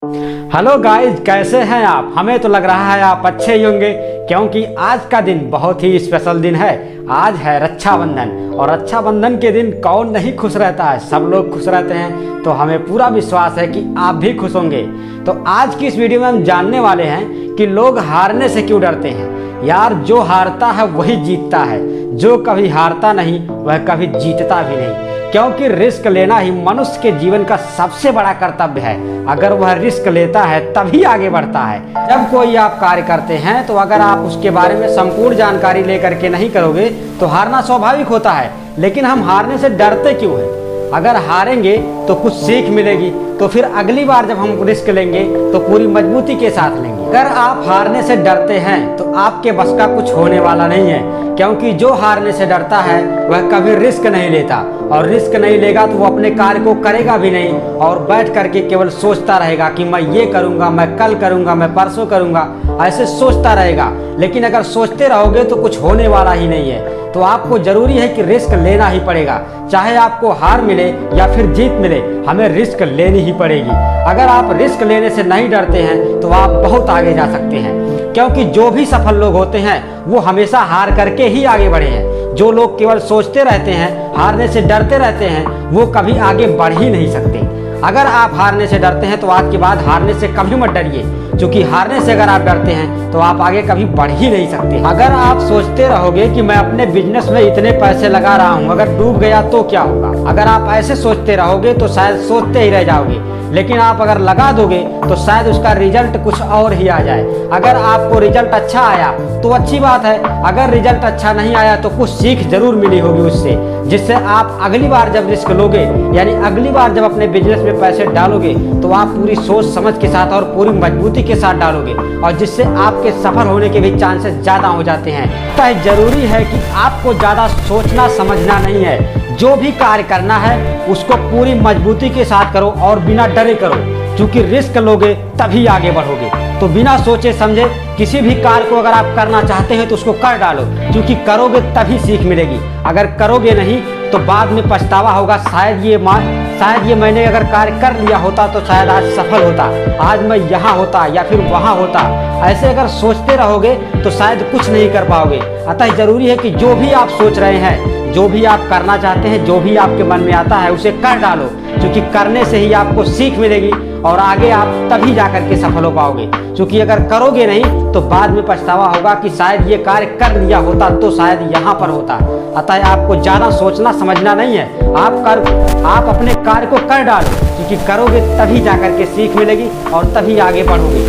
Hello guys, कैसे हैं आप। हमें तो लग रहा है आप अच्छे ही होंगे, क्योंकि आज का दिन बहुत ही स्पेशल दिन है। आज है रक्षाबंधन, और रक्षाबंधन के दिन कौन नहीं खुश रहता है। सब लोग खुश रहते हैं, तो हमें पूरा विश्वास है कि आप भी खुश होंगे। तो आज की इस वीडियो में हम जानने वाले हैं कि लोग हारने से क्यों डरते हैं। यार, जो हारता है वही जीतता है, जो कभी हारता नहीं वह कभी जीतता भी नहीं। क्योंकि रिस्क लेना ही मनुष्य के जीवन का सबसे बड़ा कर्तव्य है। अगर वह रिस्क लेता है तभी आगे बढ़ता है। जब कोई आप कार्य करते हैं तो अगर आप उसके बारे में संपूर्ण जानकारी लेकर के नहीं करोगे तो हारना स्वाभाविक होता है। लेकिन हम हारने से डरते क्यों हैं? अगर हारेंगे तो कुछ सीख मिलेगी, तो फिर अगली बार जब हम रिस्क लेंगे तो पूरी मजबूती के साथ लेंगे। अगर आप हारने से डरते हैं तो आपके बस का कुछ होने वाला नहीं है, क्योंकि जो हारने से डरता है वह कभी रिस्क नहीं लेता, और रिस्क नहीं लेगा तो वो अपने कार्य को करेगा भी नहीं, और बैठ करके केवल सोचता रहेगा कि मैं ये करूँगा, मैं कल करूँगा, मैं परसों करूँगा, ऐसे सोचता रहेगा। लेकिन अगर सोचते रहोगे तो कुछ होने वाला ही नहीं है। तो आपको जरूरी है कि रिस्क लेना ही पड़ेगा, चाहे आपको हार मिले या फिर जीत मिले, हमें रिस्क लेनी ही पड़ेगी। अगर आप रिस्क लेने से नहीं डरते हैं तो आप बहुत आगे जा सकते हैं, क्योंकि जो भी सफल लोग होते हैं वो हमेशा हार करके ही आगे बढ़े हैं। जो लोग केवल सोचते रहते हैं, हारने से डरते रहते हैं, वो कभी आगे बढ़ ही नहीं सकते। अगर आप हारने से डरते हैं तो आज के बाद हारने से कभी मत डरिए, क्योंकि हारने से अगर आप डरते हैं तो आप आगे कभी बढ़ ही नहीं सकते। अगर आप सोचते रहोगे कि मैं अपने बिजनेस में इतने पैसे लगा रहा हूँ, अगर डूब गया तो क्या होगा, अगर आप ऐसे सोचते रहोगे तो शायद सोचते ही रह जाओगे। लेकिन आप अगर लगा दोगे तो शायद उसका रिजल्ट कुछ और ही आ जाए। अगर आपको रिजल्ट अच्छा आया तो अच्छी बात है, अगर रिजल्ट अच्छा नहीं आया तो कुछ सीख जरूर मिली होगी उससे, जिससे आप अगली बार जब रिस्क लोगे, यानी अगली बार जब अपने बिजनेस में पैसे डालोगे तो आप पूरी सोच समझ के साथ और पूरी मजबूती के साथ डालोगे, और जिससे आपके सफल होने के भी चांसेस ज़्यादा हो जाते हैं। तो जरूरी है कि आपको ज़्यादा सोचना समझना नहीं है। जो भी कार्य करना है उसको पूरी मजबूती के साथ करो और बिना डरे करो, क्योंकि रिस्क लोगे तभी आगे बढ़ोगे। तो बिना सोचे समझे किसी भी कार्य को अगर आप करना चाहते हैं तो उसको कर डालो, क्योंकि करोगे तभी सीख मिलेगी। अगर करोगे नहीं तो बाद में पछतावा होगा। शायद ये मैंने अगर कार्य कर लिया होता तो शायद आज सफल होता, आज मैं यहाँ होता या फिर वहाँ होता। ऐसे अगर सोचते रहोगे तो शायद कुछ नहीं कर पाओगे। अतः जरूरी है कि जो भी आप सोच रहे हैं, जो भी आप करना चाहते हैं, जो भी आपके मन में आता है उसे कर डालो, क्योंकि करने से ही आपको सीख मिलेगी और आगे आप तभी जाकर के सफल हो पाओगे। क्योंकि अगर करोगे नहीं तो बाद में पछतावा होगा कि शायद ये कार्य कर लिया होता तो शायद यहाँ पर होता। अतः आपको ज़्यादा सोचना समझना नहीं है, आप अपने कार्य को कर डालो, क्योंकि करोगे तभी जाकर के सीख मिलेगी और तभी आगे बढ़ोगे।